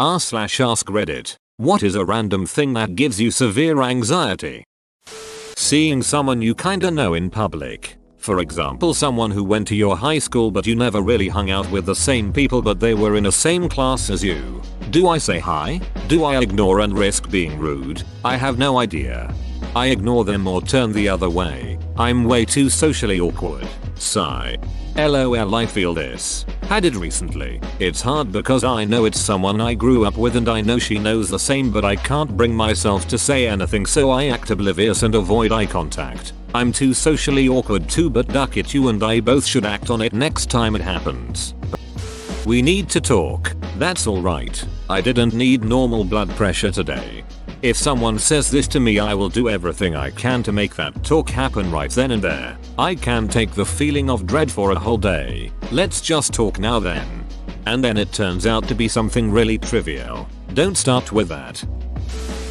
r/ask Reddit. What is a random thing that gives you severe anxiety? Seeing someone you kinda know in public. For example, someone who went to your high school but you never really hung out with the same people but they were in the same class as you. Do I say hi? Do I ignore and risk being rude? I have no idea. I ignore them or turn the other way. I'm way too socially awkward. Sigh. LOL, I feel this. Had it recently. It's hard because I know it's someone I grew up with and I know she knows the same, but I can't bring myself to say anything, so I act oblivious and avoid eye contact. I'm too socially awkward too, but duck it, you and I both should act on it next time it happens. We need to talk. That's alright. I didn't need normal blood pressure today. If someone says this to me, I will do everything I can to make that talk happen right then and there. I can take the feeling of dread for a whole day. Let's just talk now then. And then it turns out to be something really trivial. Don't start with that.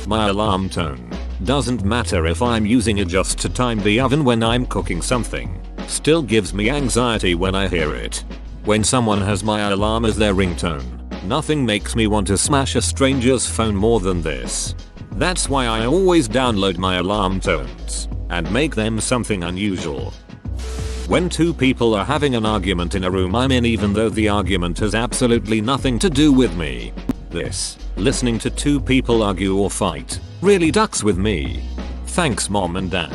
My alarm tone. Doesn't matter if I'm using it just to time the oven when I'm cooking something. Still gives me anxiety when I hear it. When someone has my alarm as their ringtone, nothing makes me want to smash a stranger's phone more than this. That's why I always download my alarm tones and make them something unusual. When two people are having an argument in a room I'm in, even though the argument has absolutely nothing to do with me. Listening to two people argue or fight really ducks with me. Thanks mom and dad.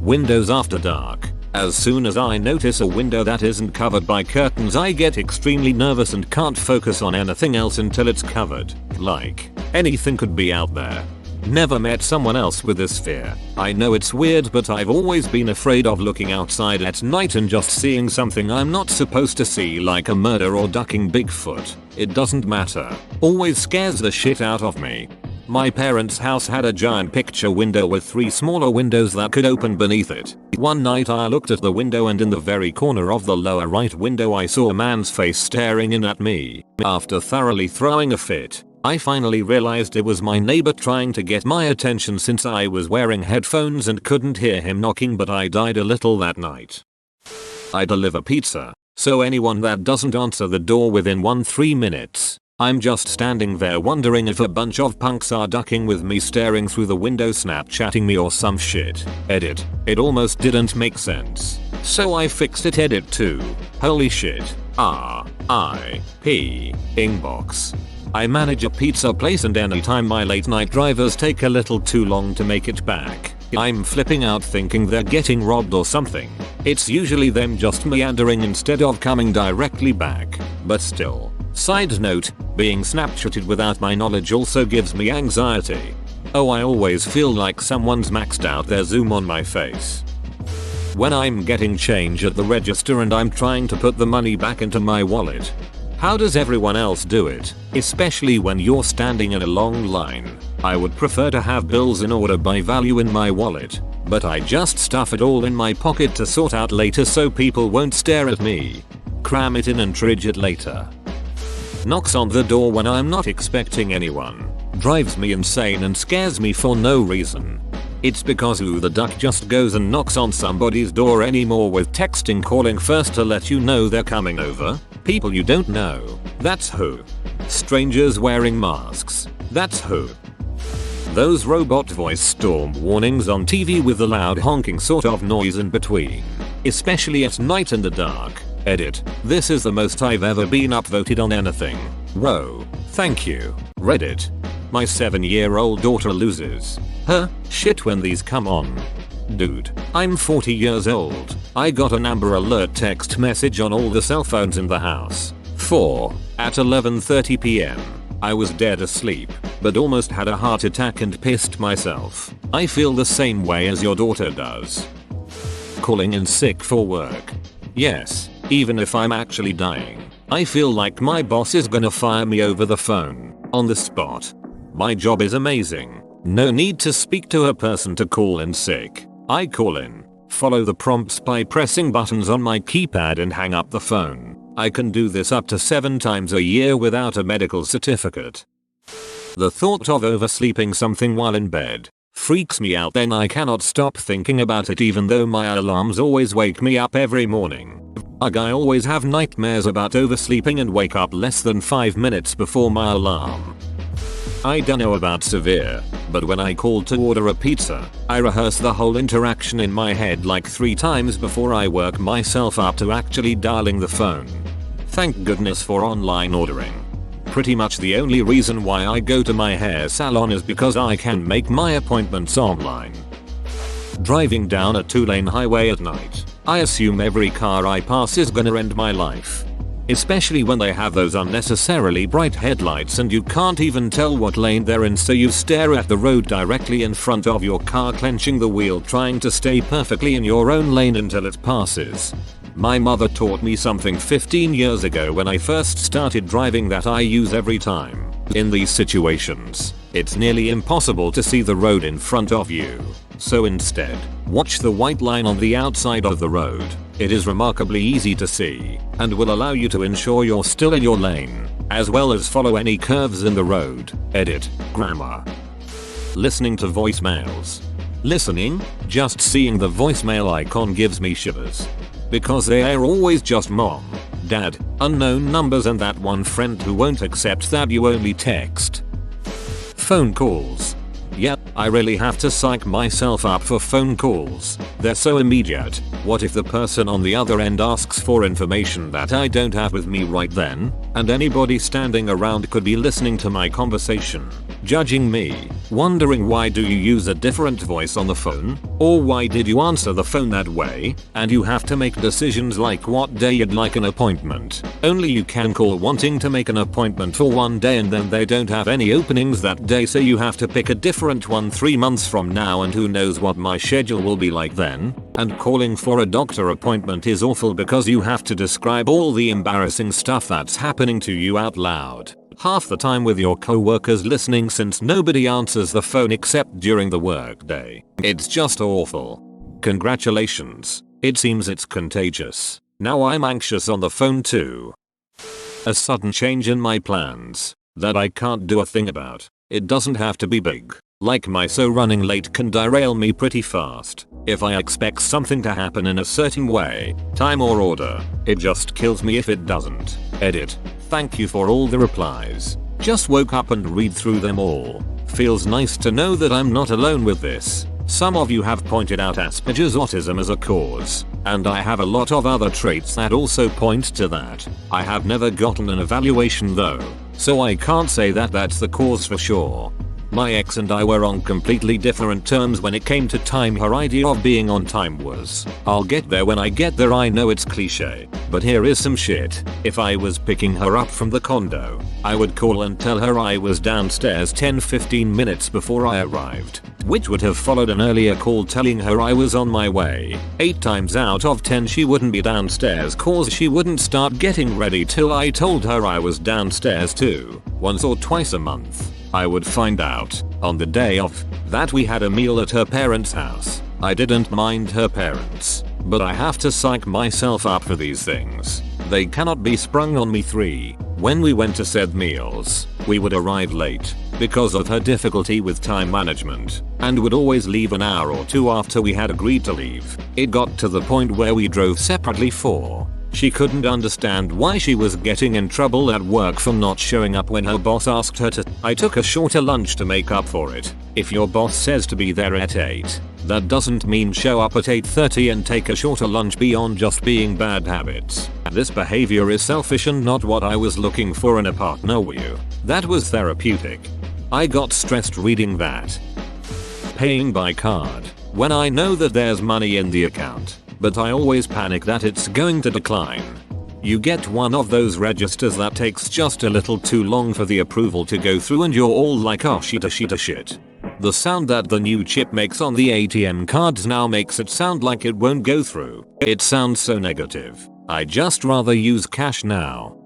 Windows after dark. As soon as I notice a window that isn't covered by curtains, I get extremely nervous and can't focus on anything else until it's covered. Like, anything could be out there. Never met someone else with this fear. I know it's weird, but I've always been afraid of looking outside at night and just seeing something I'm not supposed to see, like a murder or ducking Bigfoot. It doesn't matter. Always scares the shit out of me. My parents' house had a giant picture window with 3 smaller windows that could open beneath it. One night I looked at the window and in the very corner of the lower right window I saw a man's face staring in at me. After thoroughly throwing a fit, I finally realized it was my neighbor trying to get my attention since I was wearing headphones and couldn't hear him knocking, but I died a little that night. I deliver pizza, so anyone that doesn't answer the door within 3 minutes, I'm just standing there wondering if a bunch of punks are ducking with me, staring through the window, Snapchatting me or some shit. Edit. It almost didn't make sense, so I fixed it. Edit 2. Holy shit. R.I.P. Inbox. I manage a pizza place and anytime my late night drivers take a little too long to make it back, I'm flipping out thinking they're getting robbed or something. It's usually them just meandering instead of coming directly back, but still. Side note, being Snapchatted without my knowledge also gives me anxiety. Oh, I always feel like someone's maxed out their zoom on my face. When I'm getting change at the register and I'm trying to put the money back into my wallet. How does everyone else do it? Especially when you're standing in a long line. I would prefer to have bills in order by value in my wallet, but I just stuff it all in my pocket to sort out later so people won't stare at me. Cram it in and tridge it later. Knocks on the door when I'm not expecting anyone. Drives me insane and scares me for no reason. It's because who the duck just goes and knocks on somebody's door anymore with texting calling first to let you know they're coming over? People you don't know. That's who. Strangers wearing masks. That's who. Those robot voice storm warnings on TV with the loud honking sort of noise in between. Especially at night in the dark. Edit. This is the most I've ever been upvoted on anything. Whoa. Thank you. Reddit. My 7-year-old daughter loses her shit when these come on. Dude, I'm 40 years old. I got an Amber Alert text message on all the cell phones in the house. At 11:30 PM. I was dead asleep, but almost had a heart attack and pissed myself. I feel the same way as your daughter does. Calling in sick for work. Yes, even if I'm actually dying, I feel like my boss is gonna fire me over the phone, on the spot. My job is amazing. No need to speak to a person to call in sick. I call in, follow the prompts by pressing buttons on my keypad and hang up the phone. I can do this up to 7 times a year without a medical certificate. The thought of oversleeping something while in bed freaks me out, then I cannot stop thinking about it even though my alarms always wake me up every morning. Ugh, I always have nightmares about oversleeping and wake up less than 5 minutes before my alarm. I don't know about severe, but when I call to order a pizza, I rehearse the whole interaction in my head like 3 times before I work myself up to actually dialing the phone. Thank goodness for online ordering. Pretty much the only reason why I go to my hair salon is because I can make my appointments online. Driving down a 2-lane highway at night, I assume every car I pass is gonna end my life. Especially when they have those unnecessarily bright headlights and you can't even tell what lane they're in, so you stare at the road directly in front of your car, clenching the wheel trying to stay perfectly in your own lane until it passes. My mother taught me something 15 years ago when I first started driving that I use every time. In these situations, it's nearly impossible to see the road in front of you. So instead, watch the white line on the outside of the road. It is remarkably easy to see and will allow you to ensure you're still in your lane, as well as follow any curves in the road. Edit. Grammar. Listening to voicemails. Listening, just seeing the voicemail icon gives me shivers. Because they are always just mom, dad, unknown numbers, and that one friend who won't accept that you only text. Phone calls. Yep, I really have to psych myself up for phone calls. They're so immediate. What if the person on the other end asks for information that I don't have with me right then, and anybody standing around could be listening to my conversation, judging me, wondering why do you use a different voice on the phone, or why did you answer the phone that way, and you have to make decisions like what day you'd like an appointment. Only you can call wanting to make an appointment for one day and then they don't have any openings that day, so you have to pick a different one 3 months from now, and who knows what my schedule will be like then. And calling for a doctor appointment is awful because you have to describe all the embarrassing stuff that's happening to you out loud. Half the time with your co-workers listening, since nobody answers the phone except during the workday. It's just awful. Congratulations. It seems it's contagious. Now I'm anxious on the phone too. A sudden change in my plans that I can't do a thing about. It doesn't have to be big. Like my running late can derail me pretty fast. If I expect something to happen in a certain way, time or order, it just kills me if it doesn't. Edit. Thank you for all the replies. Just woke up and read through them all. Feels nice to know that I'm not alone with this. Some of you have pointed out Asperger's autism as a cause, and I have a lot of other traits that also point to that. I have never gotten an evaluation though, so I can't say that that's the cause for sure. My ex and I were on completely different terms when it came to time. Her idea of being on time was, I'll get there when I get there. I know it's cliche, but here is some shit. If I was picking her up from the condo, I would call and tell her I was downstairs 10-15 minutes before I arrived, which would have followed an earlier call telling her I was on my way. 8 times out of 10 she wouldn't be downstairs cause she wouldn't start getting ready till I told her I was downstairs too. Once or twice a month, I would find out, on the day of, that we had a meal at her parents' house. I didn't mind her parents, but I have to psych myself up for these things. They cannot be sprung on me. 3. When we went to said meals, we would arrive late because of her difficulty with time management, and would always leave an hour or 2 after we had agreed to leave. It got to the point where we drove separately for. She couldn't understand why she was getting in trouble at work for not showing up when her boss asked her to. I took a shorter lunch to make up for it. If your boss says to be there at 8, that doesn't mean show up at 8:30 and take a shorter lunch beyond just being bad habits. This behavior is selfish and not what I was looking for in a partner. That was therapeutic. I got stressed reading that. Paying by card. When I know that there's money in the account, but I always panic that it's going to decline. You get one of those registers that takes just a little too long for the approval to go through and you're all like, oh shit. The sound that the new chip makes on the ATM cards now makes it sound like it won't go through. It sounds so negative. I just rather use cash now.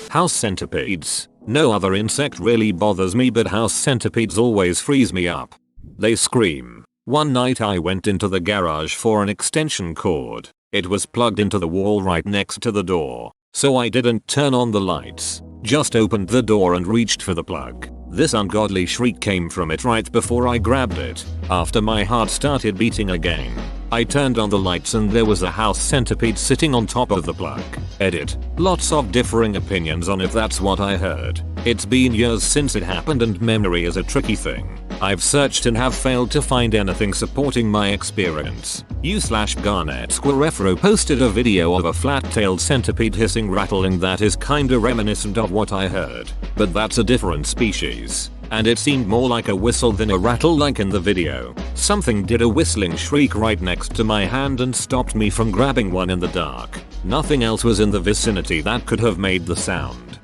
House centipedes. No other insect really bothers me, but house centipedes always freeze me up. They scream. One night I went into the garage for an extension cord. It was plugged into the wall right next to the door, so I didn't turn on the lights, just opened the door and reached for the plug. This ungodly shriek came from it right before I grabbed it, after my heart started beating again. I turned on the lights and there was a house centipede sitting on top of the plug. Edit. Lots of differing opinions on if that's what I heard. It's been years since it happened and memory is a tricky thing. I've searched and have failed to find anything supporting my experience. U/Garnet Squirefro posted a video of a flat-tailed centipede hissing rattling that is kinda reminiscent of what I heard. But that's a different species. And it seemed more like a whistle than a rattle like in the video. Something did a whistling shriek right next to my hand and stopped me from grabbing one in the dark. Nothing else was in the vicinity that could have made the sound.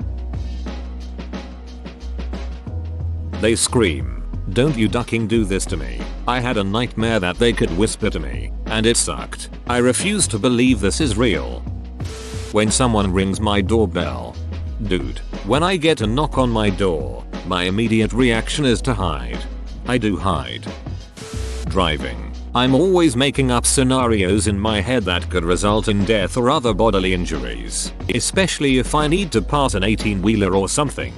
They scream. Don't you ducking do this to me. I had a nightmare that they could whisper to me, and it sucked. I refuse to believe this is real. When someone rings my doorbell. Dude, when I get a knock on my door, my immediate reaction is to hide. I do hide. Driving. I'm always making up scenarios in my head that could result in death or other bodily injuries, especially if I need to pass an 18-wheeler or something.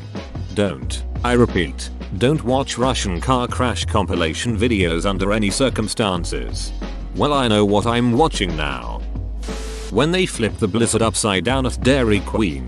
Don't. I repeat. Don't watch Russian car crash compilation videos under any circumstances. Well, I know what I'm watching now. When they flip the blizzard upside down at Dairy Queen.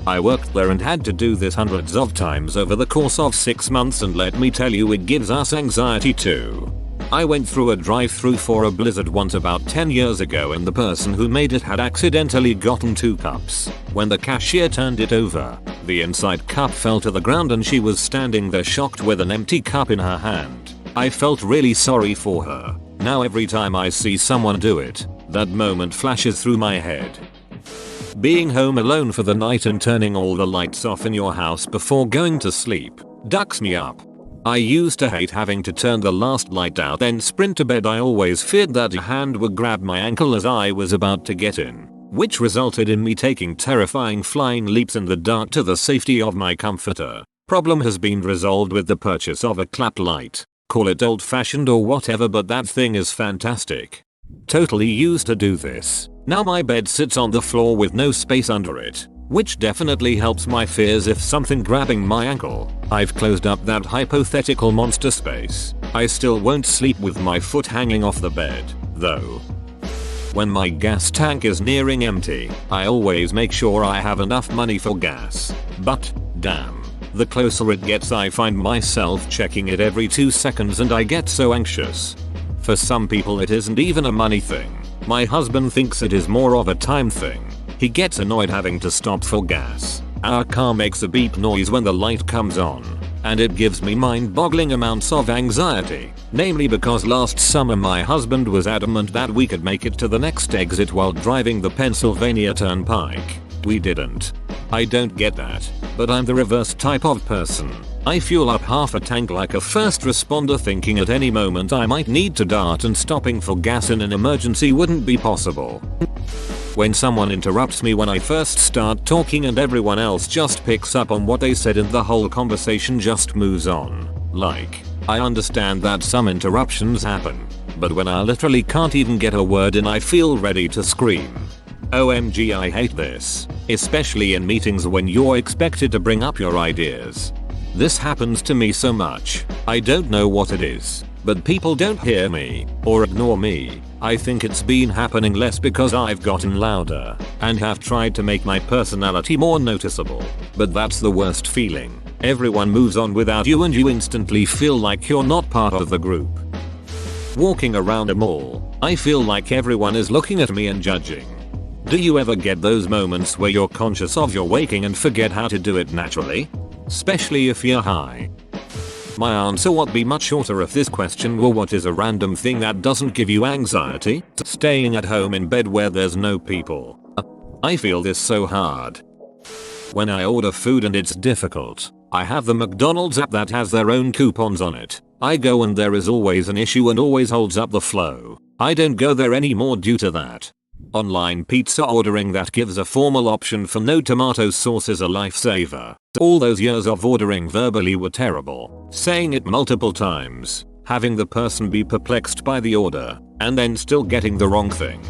I worked there and had to do this hundreds of times over the course of 6 months, and let me tell you, it gives us anxiety too. I went through a drive-thru for a blizzard once about 10 years ago, and the person who made it had accidentally gotten 2 cups. When the cashier turned it over, the inside cup fell to the ground and she was standing there shocked with an empty cup in her hand. I felt really sorry for her. Now every time I see someone do it, that moment flashes through my head. Being home alone for the night and turning all the lights off in your house before going to sleep ducks me up. I used to hate having to turn the last light out then sprint to bed. I always feared that a hand would grab my ankle as I was about to get in, which resulted in me taking terrifying flying leaps in the dark to the safety of my comforter. Problem has been resolved with the purchase of a clap light. Call it old-fashioned or whatever, but that thing is fantastic. Totally used to do this. Now my bed sits on the floor with no space under it, which definitely helps my fears if something grabbing my ankle. I've closed up that hypothetical monster space. I still won't sleep with my foot hanging off the bed, though. When my gas tank is nearing empty, I always make sure I have enough money for gas. But, damn, the closer it gets I find myself checking it every 2 seconds and I get so anxious. For some people it isn't even a money thing. My husband thinks it is more of a time thing. He gets annoyed having to stop for gas. Our car makes a beep noise when the light comes on, and it gives me mind-boggling amounts of anxiety. Namely because last summer my husband was adamant that we could make it to the next exit while driving the Pennsylvania Turnpike. We didn't. I don't get that, but I'm the reverse type of person. I fuel up half a tank like a first responder, thinking at any moment I might need to dart, and stopping for gas in an emergency wouldn't be possible. When someone interrupts me when I first start talking and everyone else just picks up on what they said and the whole conversation just moves on. Like, I understand that some interruptions happen, but when I literally can't even get a word in I feel ready to scream. OMG, I hate this, especially in meetings when you're expected to bring up your ideas. This happens to me so much. I don't know what it is, but people don't hear me or ignore me. I think it's been happening less because I've gotten louder and have tried to make my personality more noticeable. But that's the worst feeling. Everyone moves on without you and you instantly feel like you're not part of the group. Walking around a mall, I feel like everyone is looking at me and judging. Do you ever get those moments where you're conscious of your waking and forget how to do it naturally? Especially if you're high. My answer would be much shorter if this question were what is a random thing that doesn't give you anxiety? Staying at home in bed where there's no people. I feel this so hard. When I order food and it's difficult, I have the McDonald's app that has their own coupons on it. I go and there is always an issue and always holds up the flow. I don't go there anymore due to that. Online pizza ordering that gives a formal option for no tomato sauce is a lifesaver. All those years of ordering verbally were terrible. Saying it multiple times, having the person be perplexed by the order, and then still getting the wrong thing.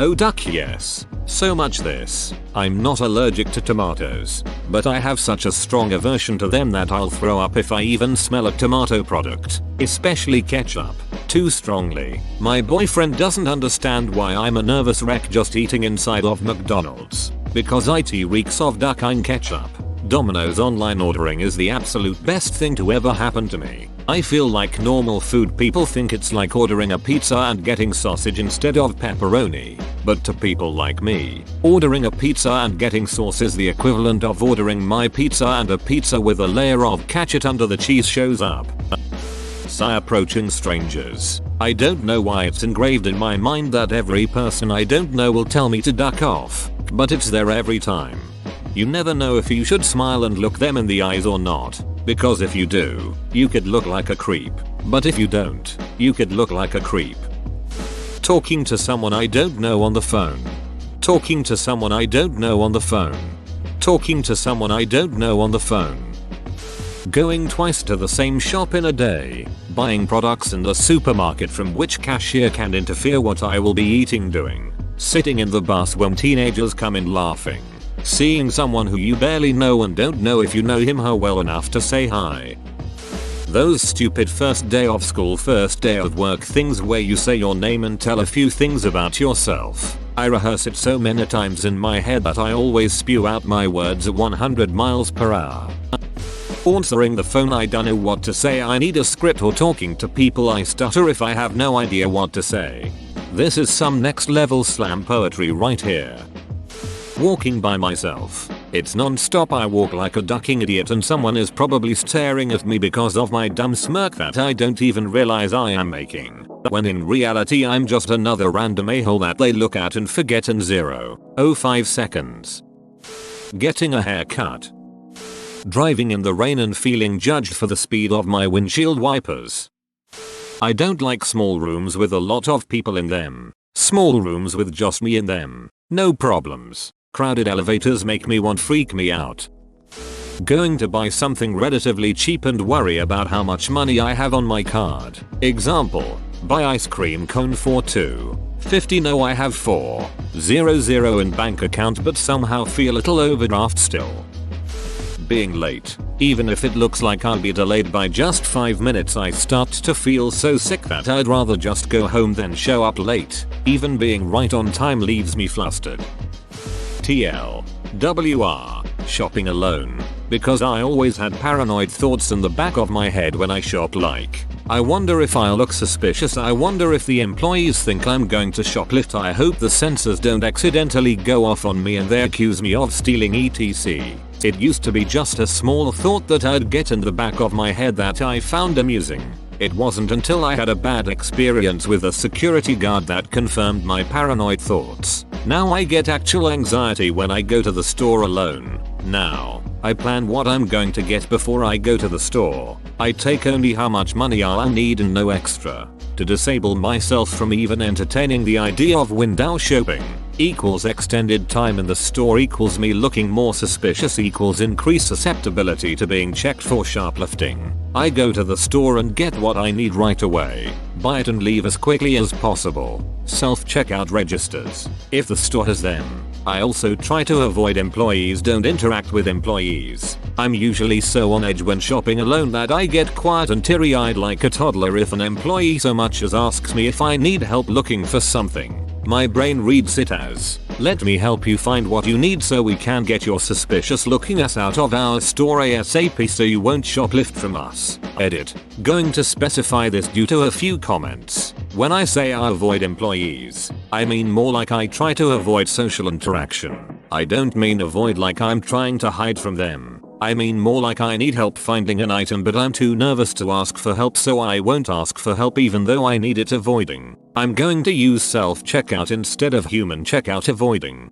Oh duck, yes. So much this. I'm not allergic to tomatoes, but I have such a strong aversion to them that I'll throw up if I even smell a tomato product, especially ketchup. too strongly. My boyfriend doesn't understand why I'm a nervous wreck just eating inside of McDonald's. Because it reeks of duck and ketchup. Domino's online ordering is the absolute best thing to ever happen to me. I feel like normal food people think it's like ordering a pizza and getting sausage instead of pepperoni. But to people like me, ordering a pizza and getting sauce is the equivalent of ordering my pizza and a pizza with a layer of ketchup under the cheese shows up. Sigh approaching strangers. I don't know why it's engraved in my mind that every person I don't know will tell me to duck off, but it's there every time. You never know if you should smile and look them in the eyes or not, because if you do, you could look like a creep, but if you don't, you could look like a creep. Talking to someone I don't know on the phone. Talking to someone I don't know on the phone. Talking to someone I don't know on the phone. Going twice to the same shop in a day. Buying products in the supermarket from which cashier can interfere what I will be eating doing. Sitting in the bus when teenagers come in laughing. Seeing someone who you barely know and don't know if you know him her well enough to say hi. Those stupid first day of school, first day of work things where you say your name and tell a few things about yourself. I rehearse it so many times in my head that I always spew out my words at 100 miles per hour. Answering the phone, I don't know what to say, I need a script, or talking to people I stutter if I have no idea what to say. This is some next level slam poetry right here. Walking by myself. It's non-stop, I walk like a ducking idiot and someone is probably staring at me because of my dumb smirk that I don't even realize I am making. When in reality I'm just another random a-hole that they look at and forget in 0.05 seconds. Getting a haircut. Driving in the rain and feeling judged for the speed of my windshield wipers. I don't like small rooms with a lot of people in them. Small rooms with just me in them. No problems. Crowded elevators make me freak me out. Going to buy something relatively cheap and worry about how much money I have on my card. Example, buy ice cream cone for $2.50. No, I have $4.00 in bank account but somehow feel a little overdraft still. Being late. Even if it looks like I'll be delayed by just 5 minutes, I start to feel so sick that I'd rather just go home than show up late. Even being right on time leaves me flustered. TLWR. Shopping alone. Because I always had paranoid thoughts in the back of my head when I shop, like, I wonder if I'll look suspicious, I wonder if the employees think I'm going to shoplift, I hope the sensors don't accidentally go off on me and they accuse me of stealing etc. It used to be just a small thought that I'd get in the back of my head that I found amusing. It wasn't until I had a bad experience with a security guard that confirmed my paranoid thoughts. Now I get actual anxiety when I go to the store alone. Now, I plan what I'm going to get before I go to the store. I take only how much money I'll need and no extra. To disable myself from even entertaining the idea of window shopping equals extended time in the store equals me looking more suspicious equals increased susceptibility to being checked for shoplifting. I go to the store and get what I need right away. Buy it and leave as quickly as possible. Self-checkout registers. If the store has them. I also try to avoid employees, don't interact with employees. I'm usually so on edge when shopping alone that I get quiet and teary-eyed like a toddler if an employee so much as asks me if I need help looking for something. My brain reads it as, let me help you find what you need so we can get your suspicious looking ass out of our store ASAP so you won't shoplift from us. Edit. Going to specify this due to a few comments. When I say I avoid employees, I mean more like I try to avoid social interaction. I don't mean avoid like I'm trying to hide from them. I mean more like I need help finding an item but I'm too nervous to ask for help, so I won't ask for help even though I need it. Avoiding. I'm going to use self-checkout instead of human checkout. Avoiding.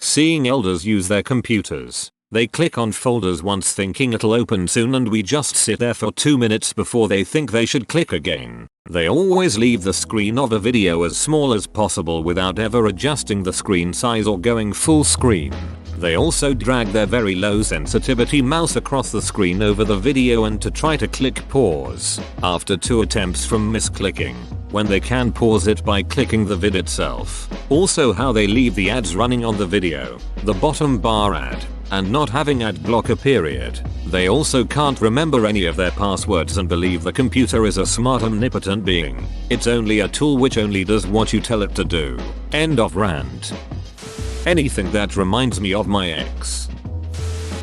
Seeing elders use their computers. They click on folders once thinking it'll open soon and we just sit there for 2 minutes before they think they should click again. They always leave the screen of a video as small as possible without ever adjusting the screen size or going full screen. They also drag their very low sensitivity mouse across the screen over the video and to try to click pause after 2 attempts from misclicking, when they can pause it by clicking the vid itself. Also how they leave the ads running on the video. The bottom bar ad. and not having ad blocker period. They also can't remember any of their passwords and believe the computer is a smart omnipotent being. It's only a tool which only does what you tell it to do. End of rant. Anything that reminds me of my ex.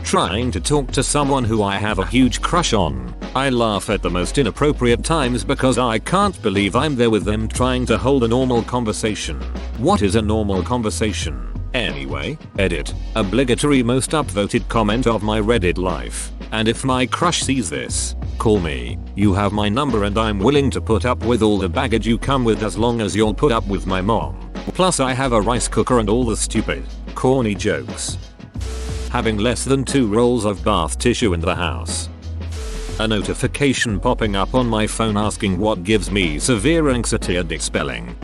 Trying to talk to someone who I have a huge crush on. I laugh at the most inappropriate times because I can't believe I'm there with them trying to hold a normal conversation. What is a normal conversation? Anyway, edit. Obligatory most upvoted comment of my Reddit life. And if my crush sees this, call me. You have my number and I'm willing to put up with all the baggage you come with as long as you'll put up with my mom. Plus I have a rice cooker and all the stupid, corny jokes. Having less than 2 rolls of bath tissue in the house. A notification popping up on my phone asking what gives me severe anxiety and expelling.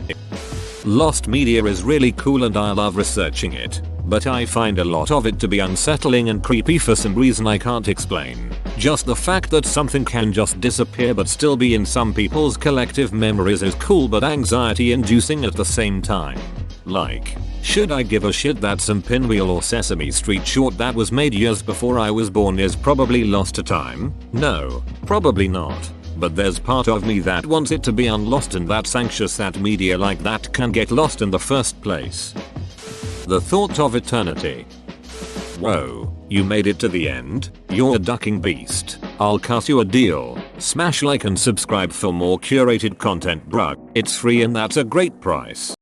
Lost media is really cool and I love researching it, but I find a lot of it to be unsettling and creepy for some reason I can't explain. Just the fact that something can just disappear but still be in some people's collective memories is cool but anxiety inducing at the same time. Like, should I give a shit that some Pinwheel or Sesame Street short that was made years before I was born is probably lost to time? No, probably not. But there's part of me that wants it to be unlost and that's anxious that media like that can get lost in the first place. The thought of eternity. Whoa, you made it to the end? You're a ducking beast. I'll cut you a deal. Smash like and subscribe for more curated content, bruh. It's free and that's a great price.